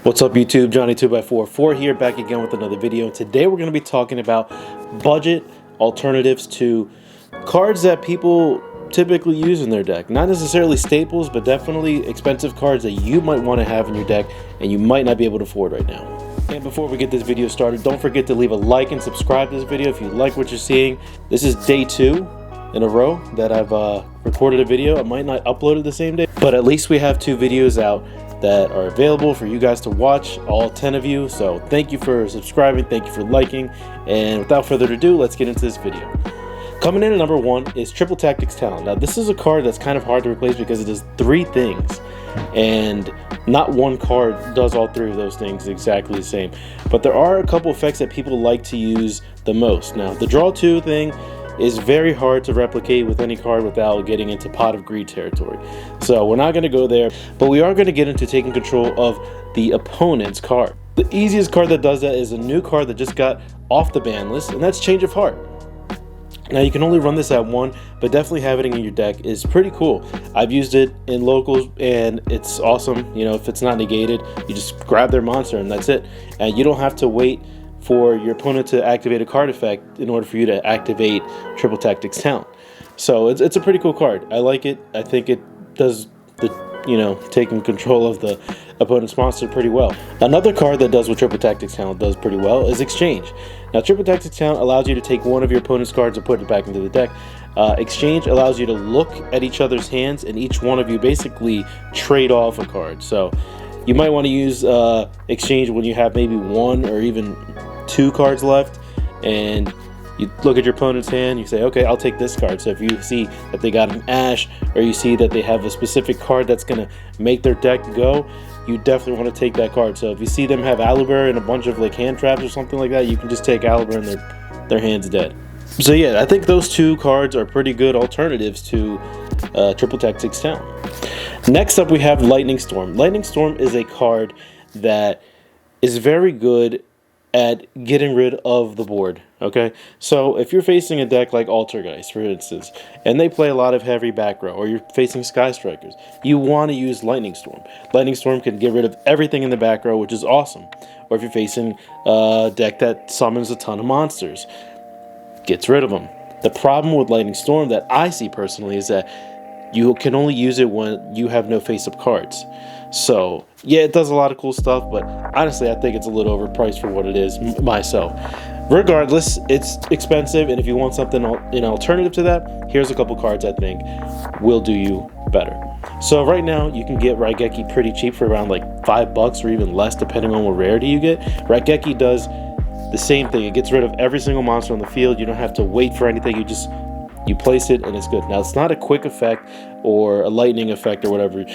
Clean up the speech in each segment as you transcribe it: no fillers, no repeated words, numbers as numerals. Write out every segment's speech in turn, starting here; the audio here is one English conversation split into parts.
What's up YouTube, Johnny2x44 here, back again with another video. Today we're going to be talking about budget alternatives to cards that people typically use in their deck. Not necessarily staples, but definitely expensive cards that you might want to have in your deck and you might not be able to afford right now. And before we get this video started, don't forget to leave a like and subscribe to this video if you like what you're seeing. This is day 2 in a row that I've recorded a video. I might not upload it the same day, but at least we have 2 videos out that are available for you guys to watch, all 10 of you. So thank you for subscribing, thank you for liking, and without further ado, let's get into this video. Coming in at number 1 is Triple Tactics Talent. Now this is a card that's kind of hard to replace because it does 3 things, and not one card does all 3 of those things exactly the same. But there are a couple effects that people like to use the most. Now the draw 2 thing is very hard to replicate with any card without getting into Pot of Greed territory. So we're not going to go there, but we are going to get into taking control of the opponent's card. The easiest card that does that is a new card that just got off the ban list, and that's Change of Heart. Now you can only run this at 1, but definitely having it in your deck is pretty cool. I've used it in locals and it's awesome. You know, if it's not negated, you just grab their monster and that's it. And you don't have to wait for your opponent to activate a card effect in order for you to activate Triple Tactics Talent. So it's a pretty cool card. I like it. I think it does the, taking control of the opponent's monster pretty well. Another card that does what Triple Tactics Talent does pretty well is Exchange. Now Triple Tactics Talent allows you to take one of your opponent's cards and put it back into the deck. Exchange allows you to look at each other's hands and each one of you basically trade off a card. So you might want to use Exchange when you have maybe 1 or even 2 cards left, and you look at your opponent's hand, you say, okay, I'll take this card. So if you see that they got an Ash, or you see that they have a specific card that's going to make their deck go, you definitely want to take that card. So if you see them have Aliber and a bunch of like hand traps or something like that, you can just take Aliber and their hand's dead. So yeah, I think those 2 cards are pretty good alternatives to Triple Tactics Talent. Next up we have Lightning Storm. Lightning Storm is a card that is very good at getting rid of the board, okay? So if you're facing a deck like Altergeist, for instance, and they play a lot of heavy back row, or you're facing Sky Strikers, you want to use Lightning Storm. Lightning Storm can get rid of everything in the back row, which is awesome. Or if you're facing a deck that summons a ton of monsters, gets rid of them. The problem with Lightning Storm that I see personally is that you can only use it when you have no face-up cards. So yeah, it does a lot of cool stuff, but honestly I think it's a little overpriced for what it is myself. Regardless, it's expensive, and if you want something an alternative to that, here's a couple cards I think will do you better. So right now you can get Raigeki pretty cheap for around like $5 or even less depending on what rarity you get. Raigeki does the same thing. It gets rid of every single monster on the field. You don't have to wait for anything. You place it and it's good. Now it's not a quick effect or a lightning effect or whatever.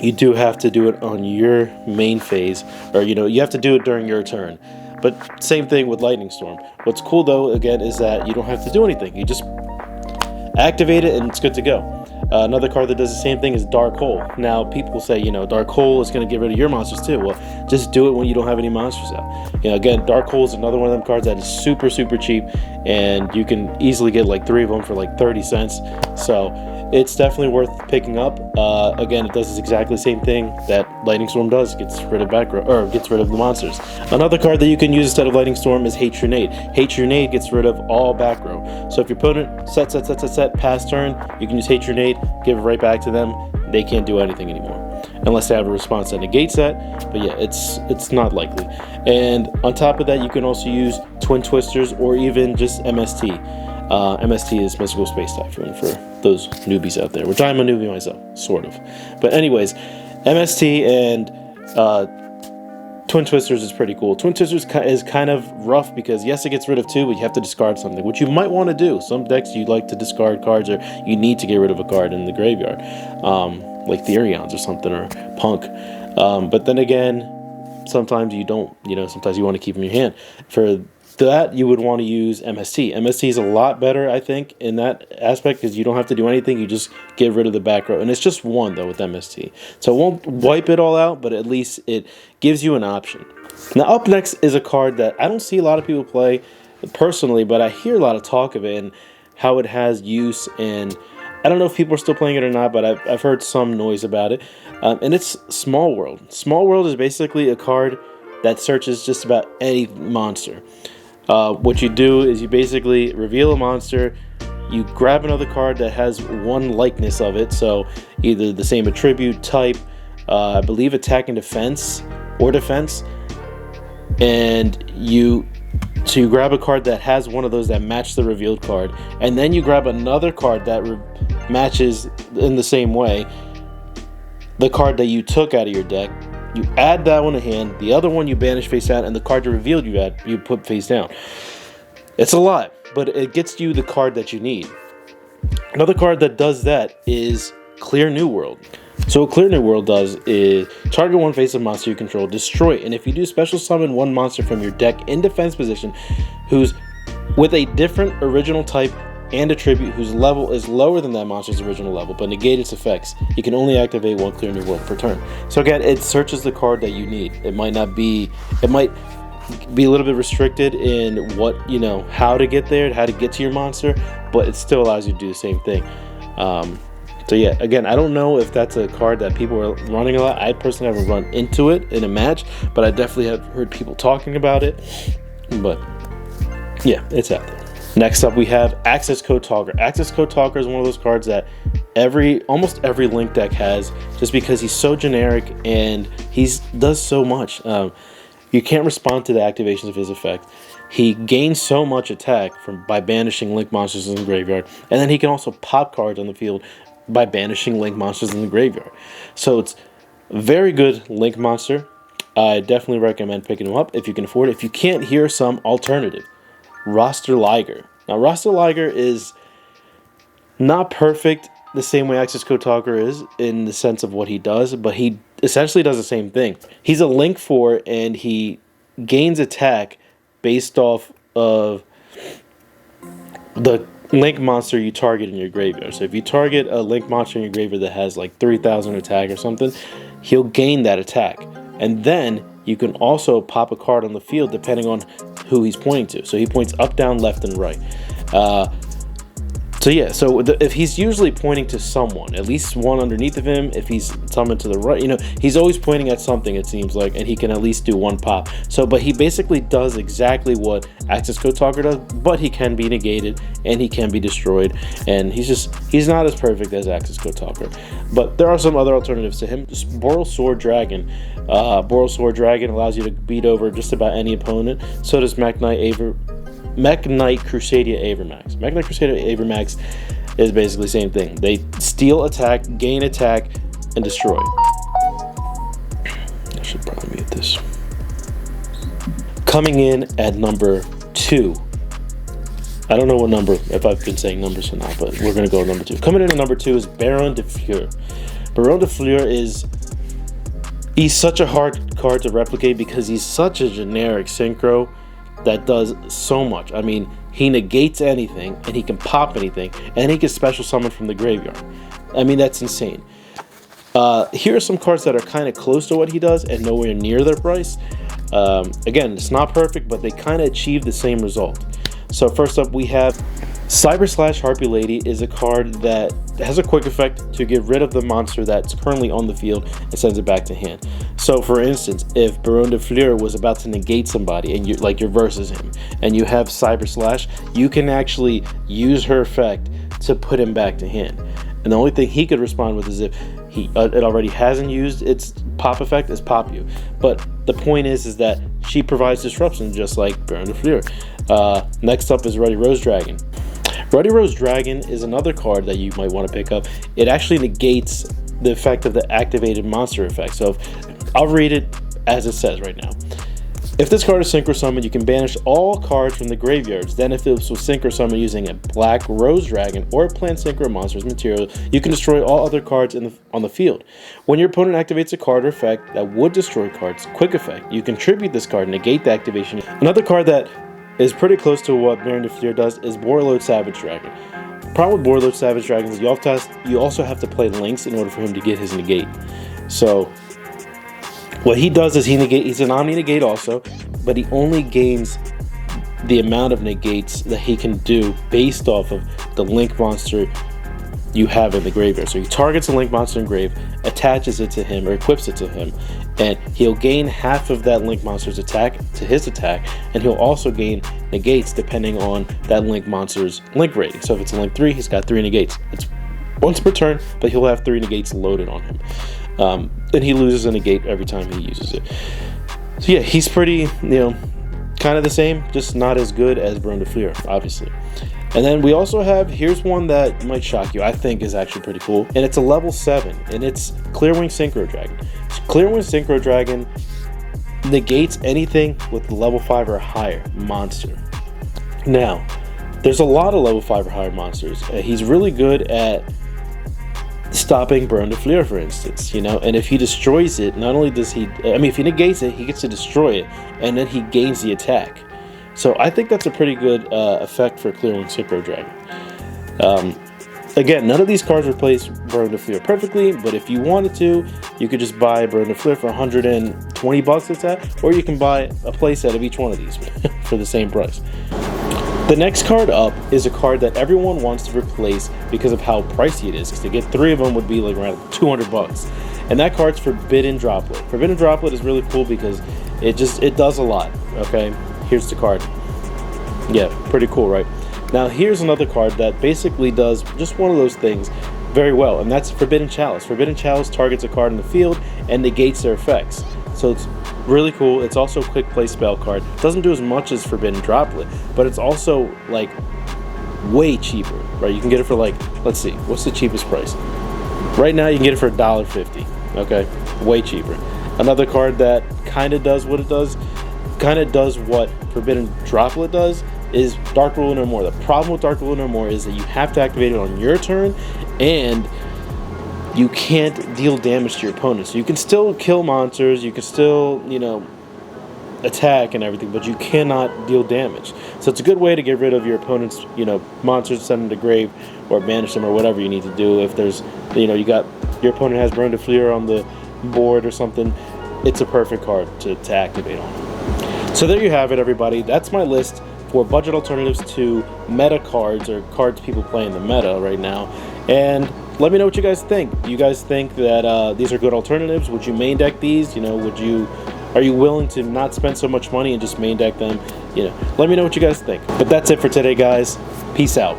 You do have to do it on your main phase, or you have to do it during your turn. But same thing with Lightning Storm. What's cool though, again, is that you don't have to do anything. You just activate it and it's good to go. Another card that does the same thing is Dark Hole. Now people say, Dark Hole is going to get rid of your monsters too. Well, just do it when you don't have any monsters out. Again, Dark Hole is another one of them cards that is super cheap, and you can easily get like 3 of them for like 30 cents. So it's definitely worth picking up. Again, it does exactly the same thing that Lightning Storm does. Gets rid of back row, or gets rid of the monsters. Another card that you can use instead of Lightning Storm is Hate Your Nade. Hate Your Nade gets rid of all back row. So if your opponent set past turn, you can use Hate Your Nade, give it right back to them. They can't do anything anymore unless they have a response that negates that. But yeah, it's not likely. And on top of that, you can also use Twin Twisters or even just MST. MST is Mystical Space Typhoon for those newbies out there, which I'm a newbie myself, sort of. But anyways, MST and Twin Twisters is pretty cool. Twin Twisters is kind of rough because yes, it gets rid of 2, but you have to discard something, which you might want to do. Some decks you like to discard cards, or you need to get rid of a card in the graveyard, like Therions or something, or Punk. But then again, sometimes you don't. Sometimes you want to keep them in your hand. For that, you would want to use MST. MST is a lot better, I think, in that aspect because you don't have to do anything. You just get rid of the back row. And it's just 1, though, with MST. So it won't wipe it all out, but at least it gives you an option. Now, up next is a card that I don't see a lot of people play personally, but I hear a lot of talk of it and how it has use in I don't know if people are still playing it or not, but I've heard some noise about it. And it's Small World. Small World is basically a card that searches just about any monster. What you do is you basically reveal a monster, you grab another card that has one likeness of it, so either the same attribute, type, I believe attack and defense, or defense, and you grab a card that has one of those that match the revealed card, and then you grab another card that matches in the same way the card that you took out of your deck. You add that one to hand, the other one you banish face down, and the card you revealed you put face down. It's a lot, but it gets you the card that you need. Another card that does that is Clear New World. So what Clear New World does is target one face-up monster you control, destroy it, and if you do, special summon one monster from your deck in defense position who's with a different original type and attribute whose level is lower than that monster's original level, but negate its effects. You can only activate one Clear New World per turn. So again, it searches the card that you need. It might be a little bit restricted in what, how to get there, how to get to your monster, but it still allows you to do the same thing. So yeah, again, I don't know if that's a card that people are running a lot. I personally haven't run into it in a match, but I definitely have heard people talking about it. But yeah, it's out there. Next up, we have Access Code Talker. Access Code Talker is one of those cards that almost every Link deck has, just because he's so generic and he does so much. You can't respond to the activations of his effect. He gains so much attack by banishing Link monsters in the graveyard, and then he can also pop cards on the field by banishing Link monsters in the graveyard. So it's a very good Link monster. I definitely recommend picking him up if you can afford it. If you can't, here's some alternative. Roster Liger. Now, Roster Liger is not perfect the same way Access Code Talker is in the sense of what he does, but he essentially does the same thing. He's a Link 4, and he gains attack based off of the Link monster you target in your graveyard. So if you target a Link monster in your graveyard that has like 3,000 attack or something, he'll gain that attack. And then you can also pop a card on the field depending on who he's pointing to. So he points up, down, left, and right. So yeah, so if he's usually pointing to someone, at least one underneath of him, if he's summoned to the right, he's always pointing at something, it seems like, and he can at least do one pop. So, but he basically does exactly what Access Code Talker does, but he can be negated, and he can be destroyed, and he's not as perfect as Access Code Talker. But there are some other alternatives to him. Boral Sword Dragon. Boral Sword Dragon allows you to beat over just about any opponent. So does Mech Knight Crusadia Avermax. Mech Knight Crusadia Avermax is basically the same thing. They steal attack, gain attack, and destroy. I should probably mute this. Coming in at number 2. I don't know what number, if I've been saying numbers or not, but we're going to go with number 2. Coming in at number 2 is Baron de Fleur. Baron de Fleur he's such a hard card to replicate because he's such a generic synchro that does so much. I mean, he negates anything, and he can pop anything, and he can special summon from the graveyard. I mean, that's insane. Here are some cards that are kind of close to what he does and nowhere near their price. Again, it's not perfect, but they kind of achieve the same result. So first up, we have Cyber Slash Harpy Lady is a card that has a quick effect to get rid of the monster that's currently on the field and sends it back to hand. So for instance, if Baron de Fleur was about to negate somebody and you're versus him and you have Cyber Slash, you can actually use her effect to put him back to hand. And the only thing he could respond with is if it already hasn't used its pop effect, is pop you. But the point is that she provides disruption just like Baron de Fleur. Next up is Ruddy Rose Dragon. Ruddy Rose Dragon is another card that you might want to pick up. It actually negates the effect of the activated monster effect. So I'll read it as it says right now. If this card is Synchro Summon, you can banish all cards from the graveyards. Then if it was Synchro Summon using a Black Rose Dragon or a Plant Synchro Monsters material, you can destroy all other cards on the field. When your opponent activates a card or effect that would destroy cards, quick effect, you can tribute this card, negate the activation. Another card that is pretty close to what Baron de Fleur does is Borreload Savage Dragon. The problem with Borreload Savage Dragon is you also have to play links in order for him to get his negate. So what he does is he's an Omni Negate also, but he only gains the amount of negates that he can do based off of the Link monster you have in the graveyard. So he targets a Link monster in grave, attaches it to him or equips it to him, and he'll gain half of that Link monster's attack to his attack, and he'll also gain negates depending on that Link monster's Link rating. So if it's a Link 3, he's got 3 negates. It's once per turn, but he'll have 3 negates loaded on him. And he loses a negate every time he uses it. So yeah, he's pretty, kind of the same, just not as good as Baron de Fleur, obviously. And then we also have, here's one that might shock you, I think is actually pretty cool. And it's a level 7, and it's Clearwing Synchro Dragon. So Clearwing Synchro Dragon negates anything with level 5 or higher monster. Now, there's a lot of level 5 or higher monsters. He's really good at stopping Baron de Fleur, for instance, and if he destroys it, not only does he, if he negates it, he gets to destroy it, and then he gains the attack. So I think that's a pretty good effect for Clearwing Synchro Dragon. Again, none of these cards replace Baron de Fleur perfectly, but if you wanted to, you could just buy Baron de Fleur for 120 bucks, it's at, or you can buy a playset of each one of these for the same price. The next card up is a card that everyone wants to replace because of how pricey it is. Because to get 3 of them would be like around 200 bucks. And that card's Forbidden Droplet. Forbidden Droplet is really cool because it does a lot, okay? Here's the card. Yeah, pretty cool, right? Now here's another card that basically does just one of those things very well, and that's Forbidden Chalice. Forbidden Chalice targets a card in the field and negates their effects. So it's really cool. It's also a quick play spell card. Doesn't do as much as Forbidden Droplet, but it's also like way cheaper, right? You can get it for like, let's see, what's the cheapest price? Right now you can get it for $1.50, okay? Way cheaper. Another card that kind of does what it does, kind of does what Forbidden Droplet does, is Dark Ruler No More. The problem with Dark Ruler No More is that you have to activate it on your turn, and you can't deal damage to your opponent. So you can still kill monsters, you can still, attack and everything, but you cannot deal damage. So it's a good way to get rid of your opponent's, monsters, send them to grave, or banish them, or whatever you need to do. If there's, you got, your opponent has Baron de Fleur on the board or something, it's a perfect card to activate on. So there you have it, everybody. That's my list for budget alternatives to meta cards, or cards people play in the meta right now. And let me know what you guys think. Do you guys think that these are good alternatives? Would you main deck these? Are you willing to not spend so much money and just main deck them? Let me know what you guys think. But that's it for today, guys. Peace out.